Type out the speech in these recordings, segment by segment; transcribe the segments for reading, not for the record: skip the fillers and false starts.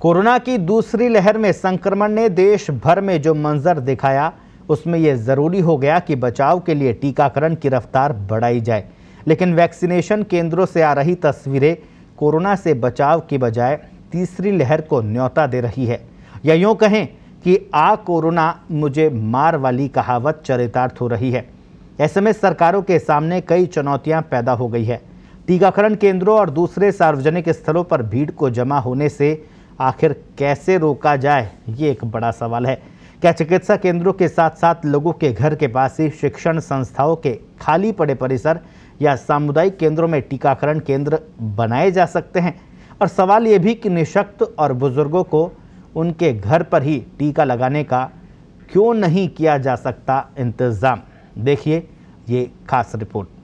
Corona की दूसरी लहर में संक्रमण ने देश भर में जो मंजर दिखाया, उसमें यह जरूरी हो गया कि बचाव के लिए टीकाकरण की रफ्तार बढ़ाई जाए। लेकिन वैक्सीनेशन केंद्रों से आ रही तस्वीरें कोरोना से बचाव की बजाय तीसरी लहर को न्योता दे रही है, या यूं कहें कि आ कोरोना मुझे मार वाली कहावत चरितार्थ हो रही है। ऐसे में सरकारों के सामने कई चुनौतियां पैदा हो गई है। टीकाकरण केंद्रों और दूसरे सार्वजनिक स्थलों पर भीड़ को जमा होने से आखिर कैसे रोका जाए, ये एक बड़ा सवाल है। क्या चिकित्सा केंद्रों के साथ साथ लोगों के घर के पास ही शिक्षण संस्थाओं के खाली पड़े परिसर या सामुदायिक केंद्रों में टीकाकरण केंद्र बनाए जा सकते हैं? और सवाल ये भी कि निःशक्त और बुजुर्गों को उनके घर पर ही टीका लगाने का क्यों नहीं किया जा सकता इंतजाम? देखिए ये खास रिपोर्ट।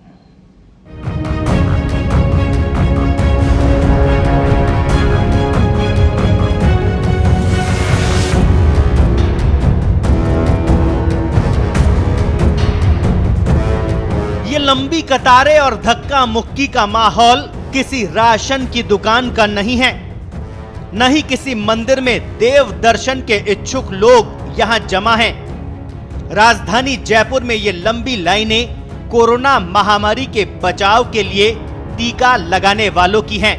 ये लंबी कतारें और धक्का मुक्की का माहौल किसी राशन की दुकान का नहीं है, न ही किसी मंदिर में देव दर्शन के इच्छुक लोग यहां जमा हैं। राजधानी जयपुर में ये लंबी लाइनें कोरोना महामारी के बचाव के लिए टीका लगाने वालों की हैं।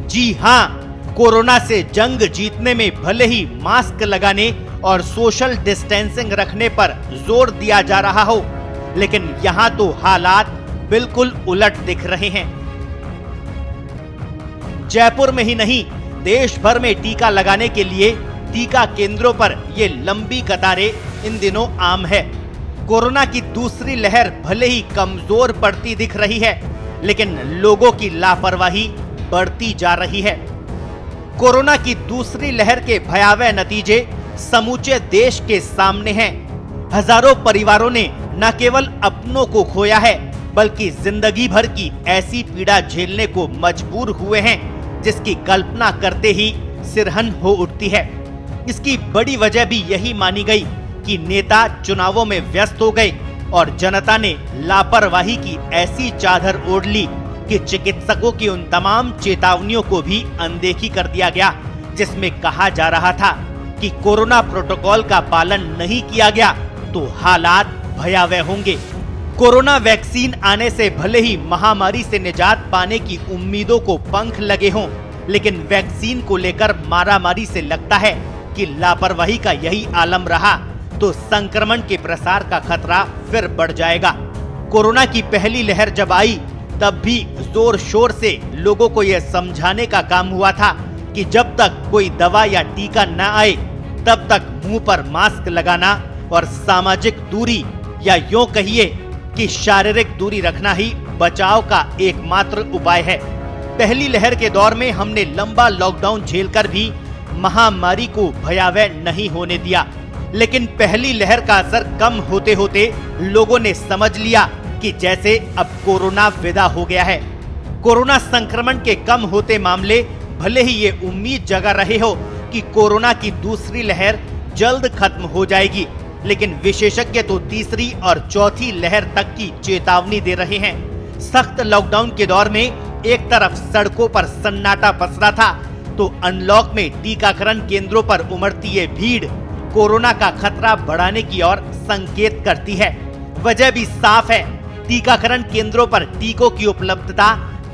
जी हां, कोरोना से जंग जीतने में भले ही मास्क लगाने और सोशल डिस्टेंसिंग रखने पर जोर दिया जा रहा हो, लेकिन यहां तो हालात बिल्कुल उलट दिख रहे हैं। जयपुर में ही नहीं, देश भर में टीका लगाने के लिए टीका केंद्रों पर ये लंबी कतारें इन दिनों आम है। कोरोना की दूसरी लहर भले ही कमजोर पड़ती दिख रही है, लेकिन लोगों की लापरवाही बढ़ती जा रही है। कोरोना की दूसरी लहर के भयावह नतीजे समूचे देश के सामने हैं। हजारों परिवारों ने न केवल अपनों को खोया है, बल्कि जिंदगी भर की ऐसी पीड़ा झेलने को मजबूर हुए हैं जिसकी कल्पना करते ही सिरहन हो उठती है। इसकी बड़ी वजह भी यही मानी गई कि नेता चुनावों में व्यस्त हो गए और जनता ने लापरवाही की ऐसी चादर ओढ़ ली कि चिकित्सकों की उन तमाम चेतावनियों को भी अनदेखी कर दिया गया, जिसमें कहा जा रहा था कि कोरोना प्रोटोकॉल का पालन नहीं किया गया तो हालात भयावह होंगे। कोरोना वैक्सीन आने से भले ही महामारी से निजात पाने की उम्मीदों को पंख लगे हों, लेकिन वैक्सीन को लेकर मारामारी से लगता है कि लापरवाही का यही आलम रहा तो संक्रमण के प्रसार का खतरा फिर बढ़ जाएगा। कोरोना की पहली लहर जब आई, तब भी जोर शोर से लोगों को यह समझाने का काम हुआ था कि जब तक कोई दवा या टीका न आए, तब तक मुंह पर मास्क लगाना और सामाजिक दूरी या यूं कहिए कि शारीरिक दूरी रखना ही बचाव का एकमात्र उपाय है। पहली लहर के दौर में हमने लंबा लॉकडाउन झेलकर भी महामारी को भयावह नहीं होने दिया, लेकिन पहली लहर का असर कम होते होते लोगों ने समझ लिया कि जैसे अब कोरोना विदा हो गया है। कोरोना संक्रमण के कम होते मामले भले ही ये उम्मीद जगा रहे हो कि कोरोना की दूसरी लहर जल्द खत्म हो जाएगी, लेकिन विशेषज्ञ तो तीसरी और चौथी लहर तक की चेतावनी दे रहे हैं। सख्त लॉकडाउन के दौर में एक तरफ सड़कों पर सन्नाटा पसरा था, तो अनलॉक में टीकाकरण केंद्रों पर उमड़ती ये भीड़ कोरोना का खतरा बढ़ाने की ओर संकेत करती है। वजह भी साफ है, टीकाकरण केंद्रों पर टीकों की उपलब्धता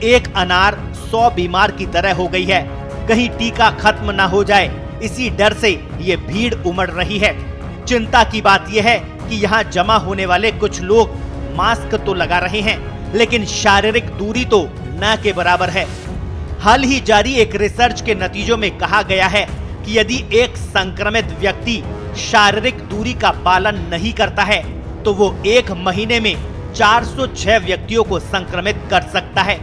एक अनार 100 बीमार की तरह हो गई है। कहीं टीका खत्म न हो जाए, इसी डर से ये भीड़ उमड़ रही है। चिंता की बात यह है कि यहाँ जमा होने वाले कुछ लोग मास्क तो लगा रहे हैं, लेकिन शारीरिक दूरी तो न के बराबर है। हाल ही जारी एक रिसर्च के नतीजों में कहा गया है कि यदि एक संक्रमित व्यक्ति शारीरिक दूरी का पालन नहीं करता है, तो वो एक महीने में 406 व्यक्तियों को संक्रमित कर सकता है।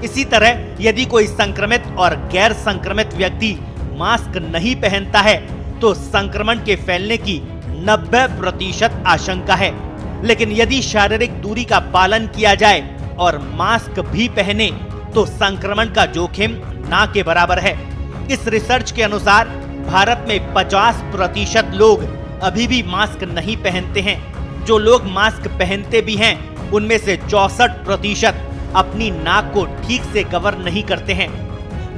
इसी तरह यदि कोई संक्रमित और गैर संक्रमित व्यक्ति मास्क नहीं पहनता है, तो संक्रमण के फैलने की 90% आशंका है। लेकिन यदि शारीरिक दूरी का पालन किया जाए और मास्क भी पहने, तो संक्रमण का जोखिम ना के बराबर है। इस रिसर्च के अनुसार भारत में 50% लोग अभी भी मास्क नहीं पहनते हैं। जो लोग मास्क पहनते भी हैं, उनमें से 64% अपनी नाक को ठीक से कवर नहीं करते हैं।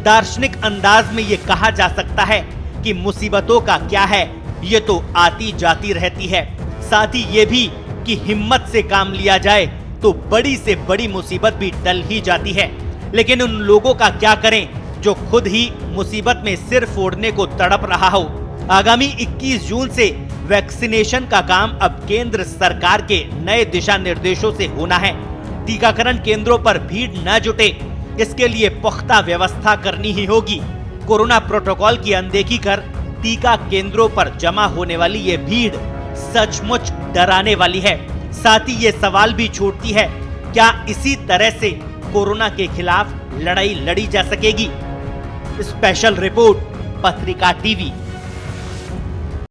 दार्शनिक अंदाज में ये कहा जा सकता है कि मुसीबतों का क्या है, ये तो आती जाती रहती है। साथ ही ये भी कि हिम्मत से काम लिया जाए तो बड़ी से बड़ी मुसीबत भी टल ही जाती है। लेकिन उन लोगों का क्या करें जो खुद ही मुसीबत में सिर फोड़ने को तड़प रहा हो। आगामी 21 जून से वैक्सीनेशन का काम अब केंद्र सरकार के नए दिशा निर्देशों से होना है। टीकाकरण केंद्रों पर भीड़ न जुटे, इसके लिए पुख्ता व्यवस्था करनी ही होगी। कोरोना प्रोटोकॉल की अनदेखी कर टीका केंद्रों पर जमा होने वाली ये भीड़ सचमुच डराने वाली है। साथ ही ये सवाल भी छूटती है, क्या इसी तरह से कोरोना के खिलाफ लड़ाई लड़ी जा सकेगी? स्पेशल रिपोर्ट, पत्रिका टीवी।